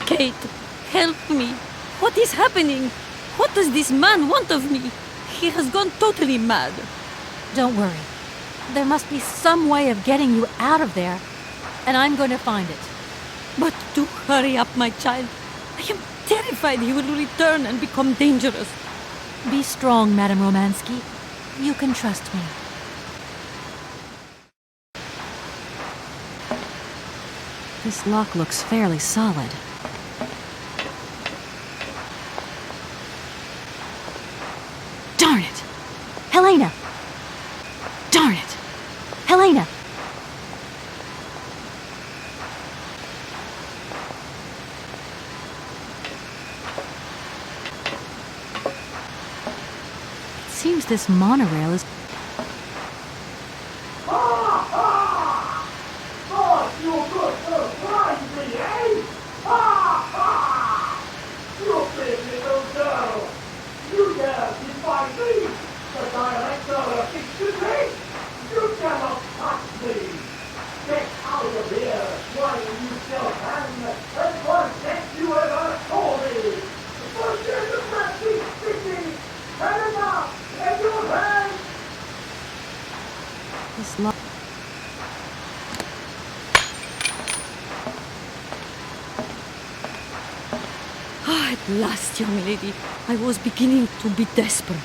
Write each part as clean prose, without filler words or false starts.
Kate, help me. What is happening? What does this man want of me? He has gone totally mad. Don't worry. There must be some way of getting you out of there, and I'm going to find it. But do hurry up, my child. I am terrified he will return and become dangerous. Be strong, Madame Romansky. You can trust me. This lock looks fairly solid. Darn it! Helena! Darn it! Helena! It seems this monorail is... This lock... At last, young lady. I was beginning to be desperate.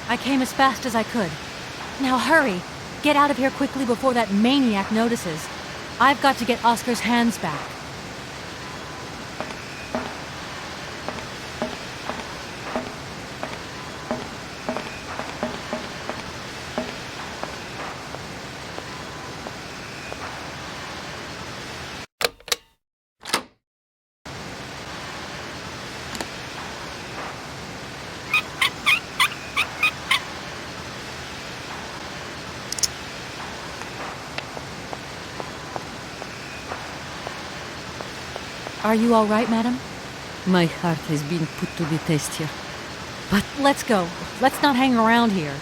I came as fast as I could. Now hurry! Get out of here quickly before that maniac notices. I've got to get Oscar's hands back. Are you all right, madam? My heart has been put to the test here. But let's go. Let's not hang around here.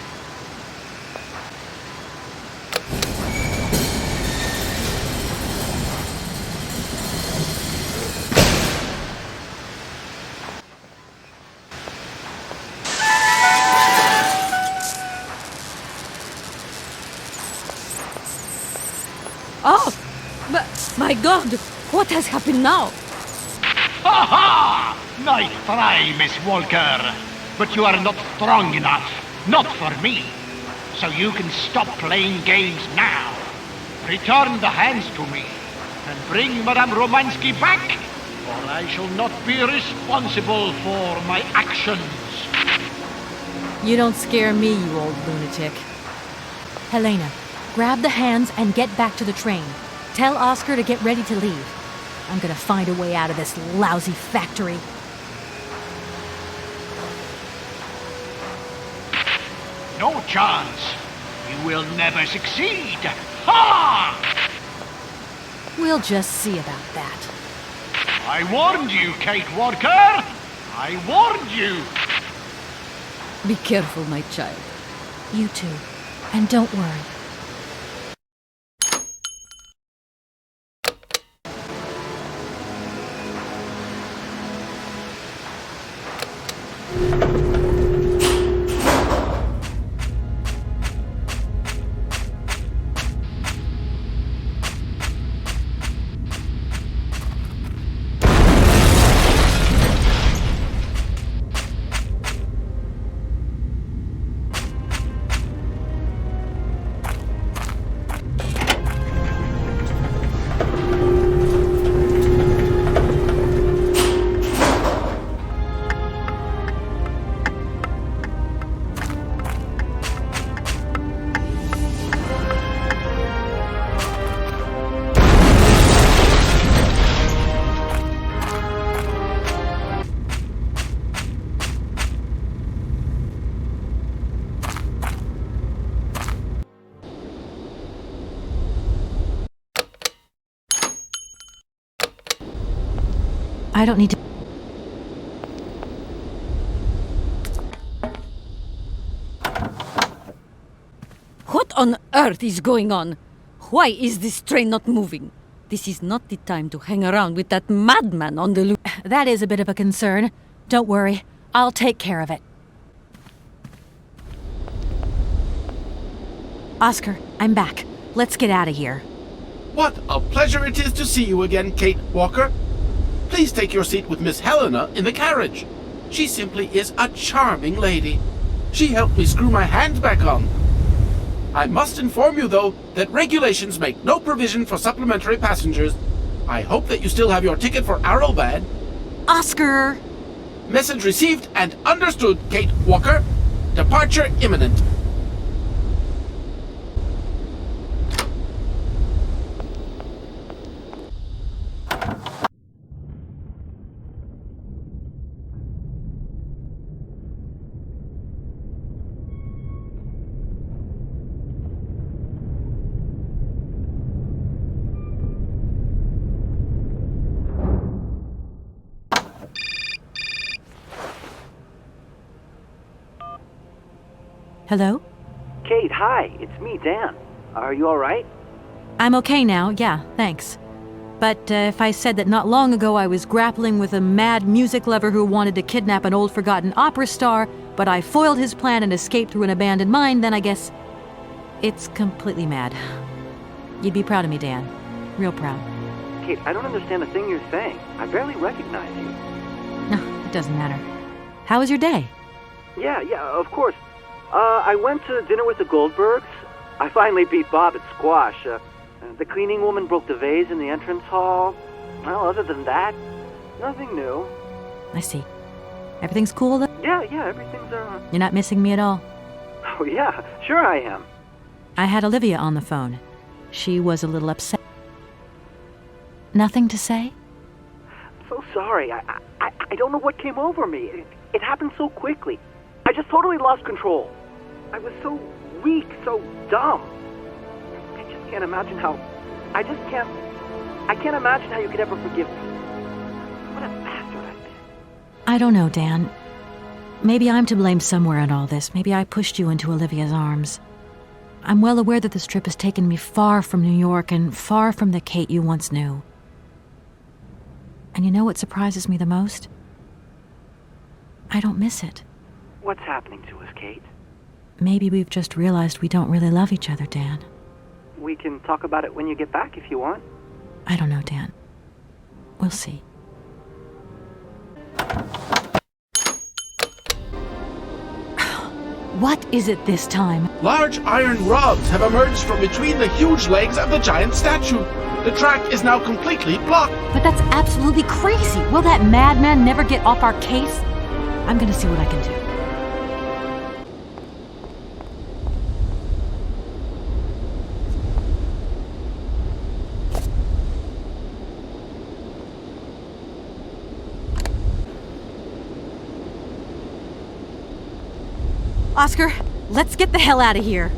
Oh! But, my God! What has happened now? Ha ha! Nice try, Miss Walker. But you are not strong enough. Not for me. So you can stop playing games now. Return the hands to me. And bring Madame Romansky back, or I shall not be responsible for my actions. You don't scare me, you old lunatic. Helena, grab the hands and get back to the train. Tell Oscar to get ready to leave. I'm gonna find a way out of this lousy factory. No chance. You will never succeed. Ha! We'll just see about that. I warned you, Kate Walker. I warned you. Be careful, my child. You too. And don't worry. don't need to... What on earth is going on? Why is this train not moving? This is not the time to hang around with that madman on the loose. That is a bit of a concern. Don't worry, I'll take care of it. Oscar, I'm back. Let's get out of here. What a pleasure it is to see you again, Kate Walker. Please take your seat with Miss Helena in the carriage. She simply is a charming lady. She helped me screw my hand back on. I must inform you, though, that regulations make no provision for supplementary passengers. I hope that you still have your ticket for Arrowbad. Oscar! Message received and understood, Kate Walker. Departure imminent. Hello? Kate, hi. It's me, Dan. Are you all right? I'm okay now, yeah, thanks. But if I said that not long ago I was grappling with a mad music lover who wanted to kidnap an old forgotten opera star, but I foiled his plan and escaped through an abandoned mine, then I guess it's completely mad. You'd be proud of me, Dan. Real proud. Kate, I don't understand a thing you're saying. I barely recognize you. No, it doesn't matter. How was your day? Yeah, of course. I went to dinner with the Goldbergs. I finally beat Bob at squash. The cleaning woman broke the vase in the entrance hall. Well, other than that, nothing new. I see. Everything's cool, though? Yeah, everything's, You're not missing me at all? Oh, yeah, sure I am. I had Olivia on the phone. She was a little upset. Nothing to say? I'm so sorry. I don't know what came over me. It happened so quickly. I just totally lost control. I was so weak, so dumb. I just can't imagine how... I can't imagine how you could ever forgive me. What a bastard I've been. I don't know, Dan. Maybe I'm to blame somewhere in all this. Maybe I pushed you into Olivia's arms. I'm well aware that this trip has taken me far from New York and far from the Kate you once knew. And you know what surprises me the most? I don't miss it. What's happening to us, Kate? Maybe we've just realized we don't really love each other, Dan. We can talk about it when you get back if you want. I don't know, Dan. We'll see. What is it this time? Large iron rods have emerged from between the huge legs of the giant statue. The track is now completely blocked. But that's absolutely crazy! Will that madman never get off our case? I'm gonna see what I can do. Oscar, let's get the hell out of here.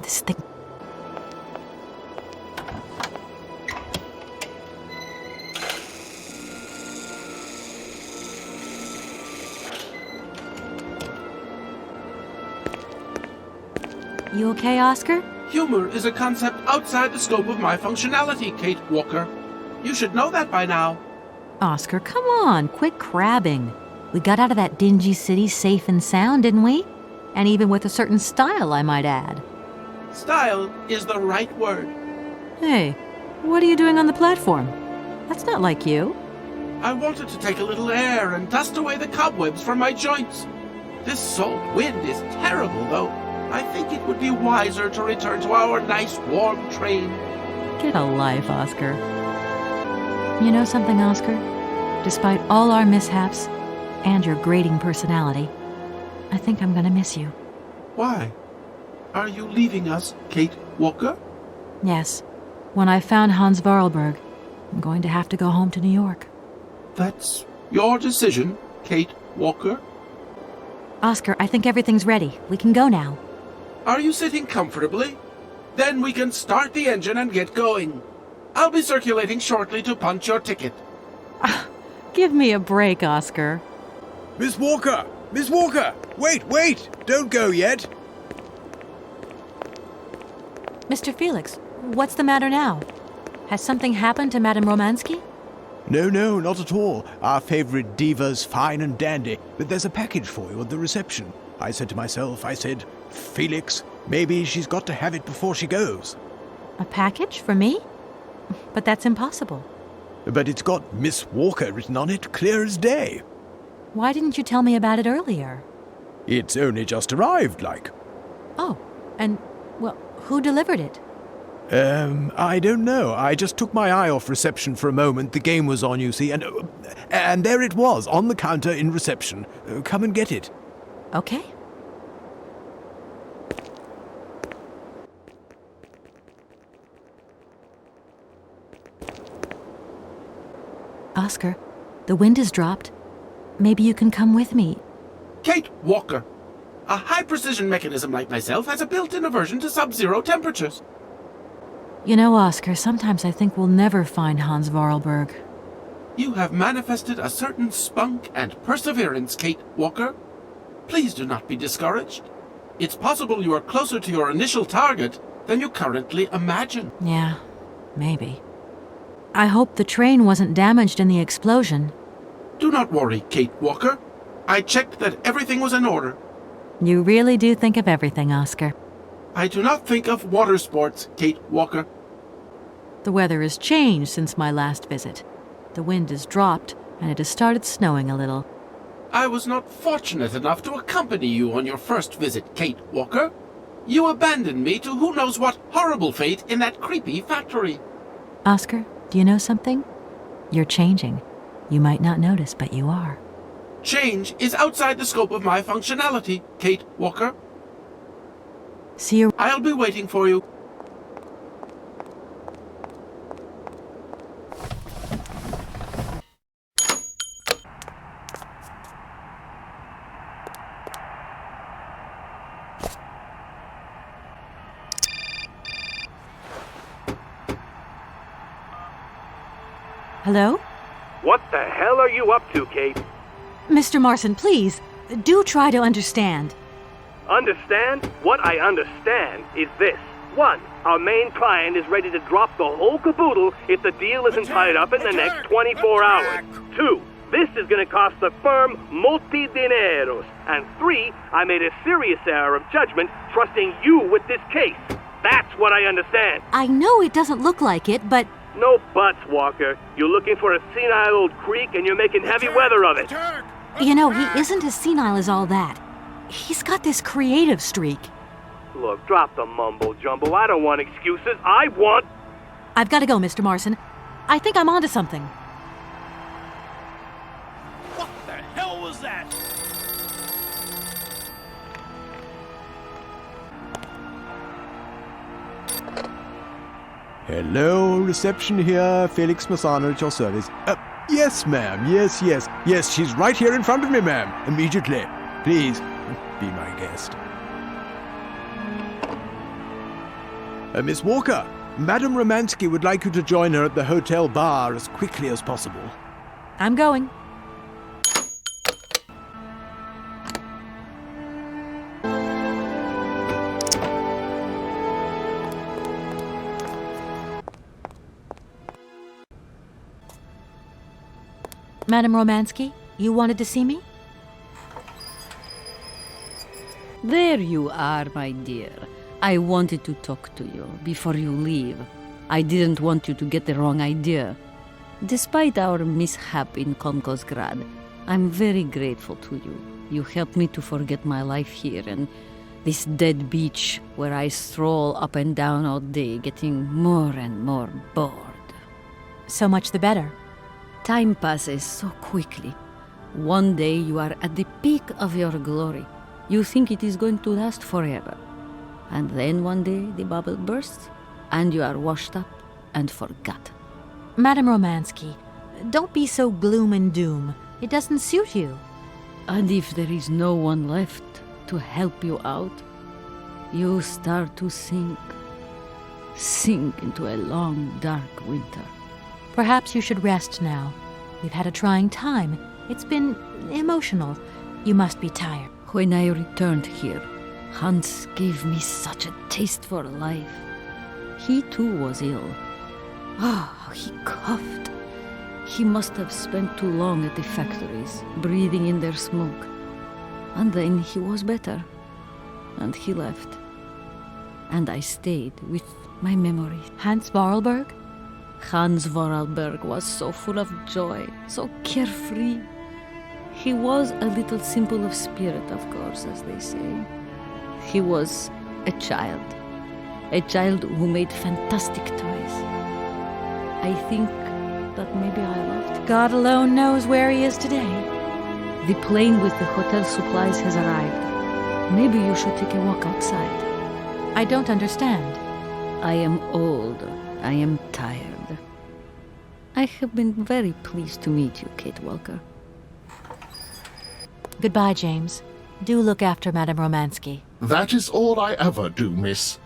This thing. You okay, Oscar? Humor is a concept outside the scope of my functionality, Kate Walker. You should know that by now. Oscar, come on, quit crabbing. We got out of that dingy city safe and sound, didn't we? And even with a certain style, I might add. Style is the right word. Hey, what are you doing on the platform? That's not like you. I wanted to take a little air and dust away the cobwebs from my joints. This salt wind is terrible, though. I think it would be wiser to return to our nice warm train. Get a life, Oscar. You know something, Oscar? Despite all our mishaps and your grating personality, I think I'm gonna miss you. Why? Are you leaving us, Kate Walker? Yes. When I found Hans Varlberg, I'm going to have to go home to New York. That's your decision, Kate Walker? Oscar, I think everything's ready. We can go now. Are you sitting comfortably? Then we can start the engine and get going. I'll be circulating shortly to punch your ticket. Give me a break, Oscar. Miss Walker! Miss Walker! Wait! Don't go yet! Mr. Felix, what's the matter now? Has something happened to Madame Romansky? No, not at all. Our favorite diva's fine and dandy. But there's a package for you at the reception. I said to myself, Felix, maybe she's got to have it before she goes. A package for me? But that's impossible. But it's got Miss Walker written on it, clear as day. Why didn't you tell me about it earlier? It's only just arrived, like. Oh, and, well, who delivered it? I don't know. I just took my eye off reception for a moment. The game was on, you see, and there it was, on the counter in reception. Come and get it. Okay. Oscar, the wind has dropped. Maybe you can come with me. Kate Walker. A high-precision mechanism like myself has a built-in aversion to sub-zero temperatures. You know, Oscar, sometimes I think we'll never find Hans Varlberg. You have manifested a certain spunk and perseverance, Kate Walker. Please do not be discouraged. It's possible you are closer to your initial target than you currently imagine. Yeah, maybe. I hope the train wasn't damaged in the explosion. Do not worry, Kate Walker. I checked that everything was in order. You really do think of everything, Oscar. I do not think of water sports, Kate Walker. The weather has changed since my last visit. The wind has dropped, and it has started snowing a little. I was not fortunate enough to accompany you on your first visit, Kate Walker. You abandoned me to who knows what horrible fate in that creepy factory. Oscar, do you know something? You're changing. You might not notice, but you are. Change is outside the scope of my functionality, Kate Walker. See you. I'll be waiting for you. Hello? What the hell are you up to, Kate? Mr. Marson, please, do try to understand. Understand? What I understand is this. 1. Our main client is ready to drop the whole caboodle if the deal isn't tied up in the next 24 hours. 2. This is going to cost the firm multi-dineros. And 3. I made a serious error of judgment trusting you with this case. That's what I understand. I know it doesn't look like it, but... No buts, Walker. You're looking for a senile old creek and you're making heavy weather of it. You know, he isn't as senile as all that. He's got this creative streak. Look, drop the mumbo-jumbo. I don't want excuses. I want... I've got to go, Mr. Marson. I think I'm onto something. What the hell was that? Hello, reception here. Felix Massano at your service. Yes, ma'am. Yes, she's right here in front of me, ma'am. Immediately. Please, be my guest. Miss Walker, Madame Romansky would like you to join her at the hotel bar as quickly as possible. I'm going. Madame Romansky, you wanted to see me? There you are, my dear. I wanted to talk to you before you leave. I didn't want you to get the wrong idea. Despite our mishap in Komkosgrad, I'm very grateful to you. You helped me to forget my life here and this dead beach where I stroll up and down all day, getting more and more bored. So much the better. Time passes so quickly. One day you are at the peak of your glory. You think it is going to last forever. And then one day the bubble bursts, and you are washed up and forgot. Madame Romansky, don't be so gloom and doom. It doesn't suit you. And if there is no one left to help you out, you start to sink into a long, dark winter. Perhaps you should rest now. We've had a trying time. It's been emotional. You must be tired. When I returned here, Hans gave me such a taste for life. He too was ill. He coughed. He must have spent too long at the factories, breathing in their smoke. And then he was better. And he left. And I stayed with my memories. Hans Vorarlberg? Hans Vorarlberg was so full of joy, so carefree. He was a little simple of spirit, of course, as they say. He was a child who made fantastic toys. I think that maybe I loved. God alone knows where he is today. The plane with the hotel supplies has arrived. Maybe you should take a walk outside. I don't understand. I am old. I am tired. I have been very pleased to meet you, Kate Walker. Goodbye, James. Do look after Madame Romansky. That is all I ever do, miss.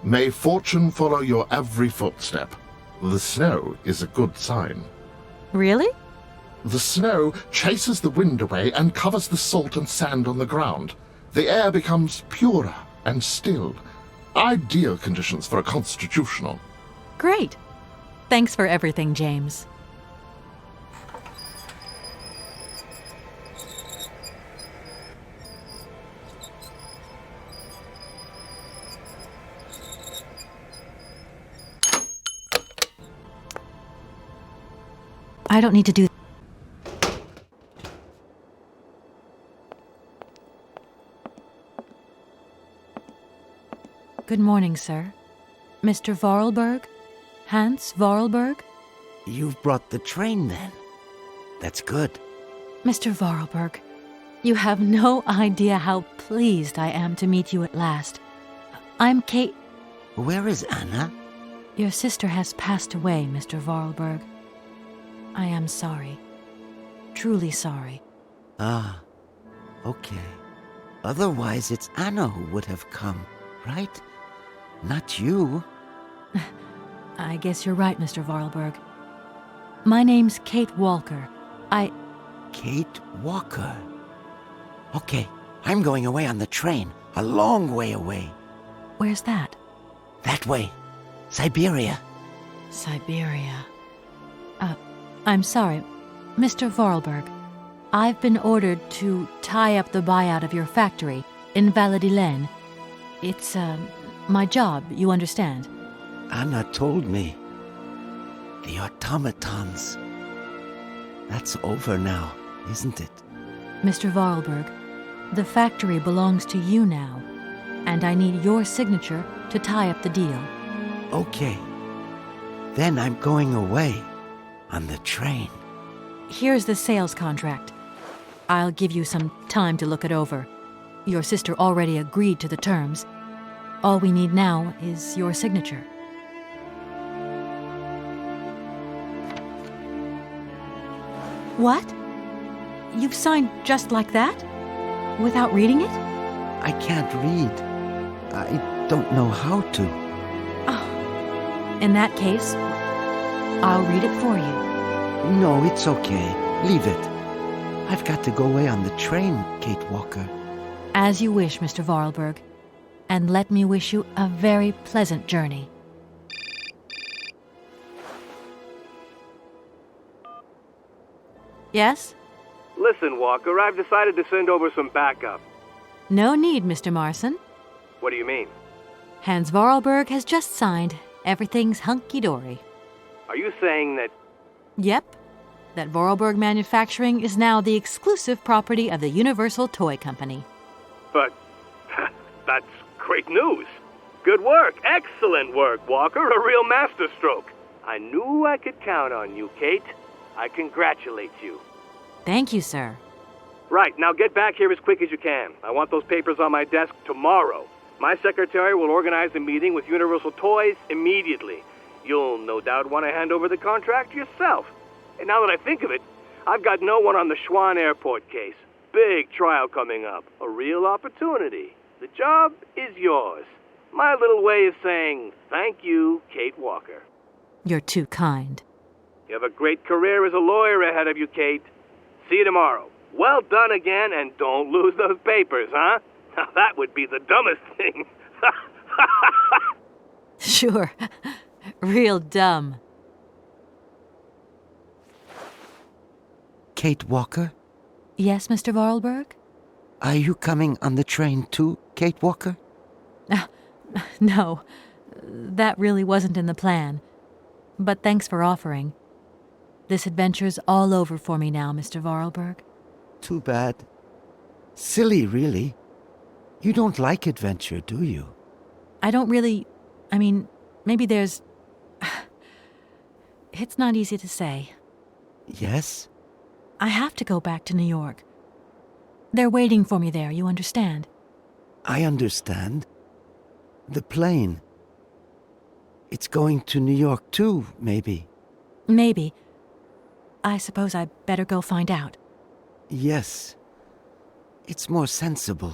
May fortune follow your every footstep. The snow is a good sign. Really? The snow chases the wind away and covers the salt and sand on the ground. The air becomes purer and still. Ideal conditions for a constitutional. Great. Thanks for everything, James. I don't need to do. Good morning, sir. Mr. Vorarlberg? Hans Vorarlberg? You've brought the train, then. That's good. Mr. Vorarlberg, you have no idea how pleased I am to meet you at last. I'm Kate. Where is Anna? Your sister has passed away, Mr. Vorarlberg. I am sorry. Truly sorry. Ah, okay. Otherwise, it's Anna who would have come, right? Not you. I guess you're right, Mr. Vorarlberg. My name's Kate Walker. Kate Walker. Okay, I'm going away on the train. A long way away. Where's that? That way. Syberia. Syberia. I'm sorry. Mr. Vorarlberg, I've been ordered to tie up the buyout of your factory in Valladolid. It's, my job, you understand. Anna told me. The automatons. That's over now, isn't it? Mr. Vorarlberg, the factory belongs to you now, and I need your signature to tie up the deal. Okay. Then I'm going away on the train. Here's the sales contract. I'll give you some time to look it over. Your sister already agreed to the terms. All we need now is your signature. What? You've signed just like that? Without reading it? I can't read. I don't know how to. Oh. In that case, I'll read it for you. No, it's okay. Leave it. I've got to go away on the train, Kate Walker. As you wish, Mr. Vorarlberg. And let me wish you a very pleasant journey. Yes? Listen, Walker, I've decided to send over some backup. No need, Mr. Marson. What do you mean? Hans Vorarlberg has just signed. Everything's hunky-dory. Are you saying that... Yep. That Vorarlberg Manufacturing is now the exclusive property of the Universal Toy Company. But... that's great news. Good work. Excellent work, Walker. A real masterstroke. I knew I could count on you, Kate. I congratulate you. Thank you, sir. Right, now get back here as quick as you can. I want those papers on my desk tomorrow. My secretary will organize a meeting with Universal Toys immediately. You'll no doubt want to hand over the contract yourself. And now that I think of it, I've got no one on the Schwann Airport case. Big trial coming up. A real opportunity. The job is yours. My little way of saying thank you, Kate Walker. You're too kind. You have a great career as a lawyer ahead of you, Kate. See you tomorrow. Well done again, and don't lose those papers, huh? Now that would be the dumbest thing. Sure. Real dumb. Kate Walker? Yes, Mr. Vorarlberg? Are you coming on the train too, Kate Walker? No. That really wasn't in the plan. But thanks for offering. This adventure's all over for me now, Mr. Vorarlberg. Too bad. Silly, really. You don't like adventure, do you? I don't really... I mean, maybe there's... It's not easy to say. Yes? I have to go back to New York. They're waiting for me there, you understand? I understand. The plane. It's going to New York too, maybe. Maybe. I suppose I'd better go find out. Yes. It's more sensible.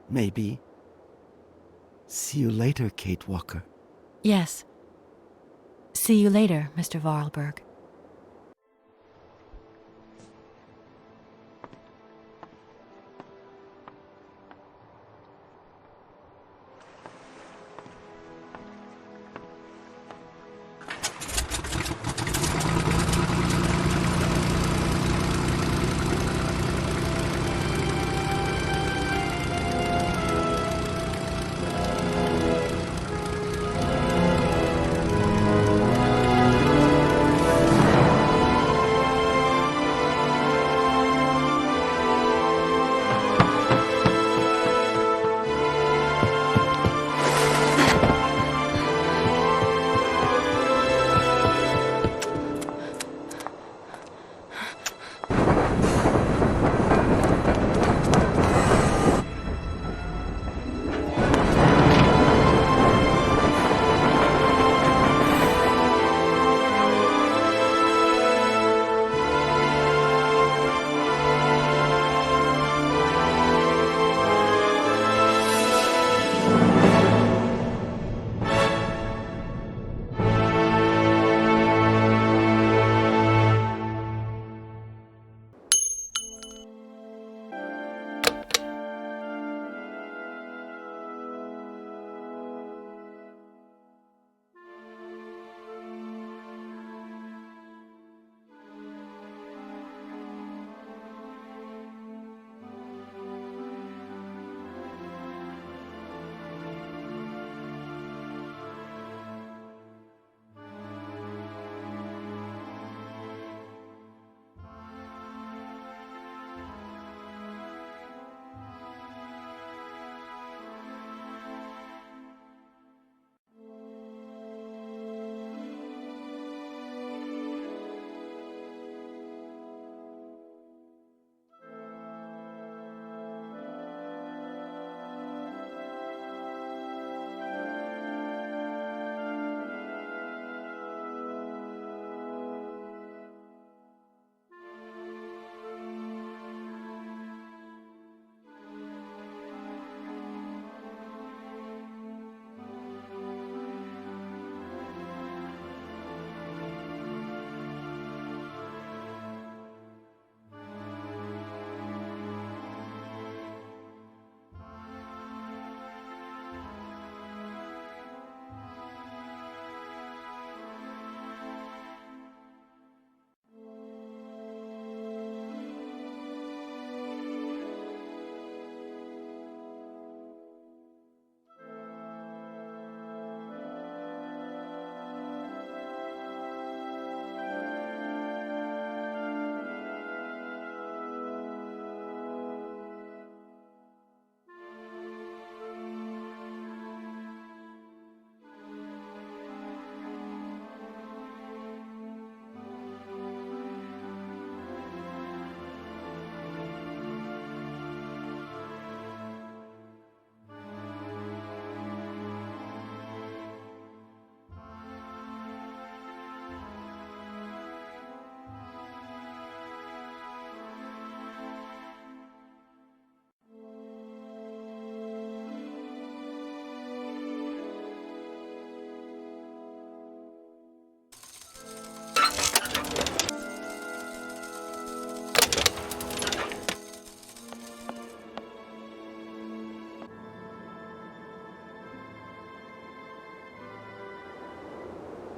Maybe. See you later, Kate Walker. Yes. See you later, Mr. Vorarlberg.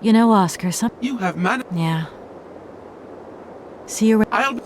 You know, Oscar, some... You have managed. Yeah. See you... I'll...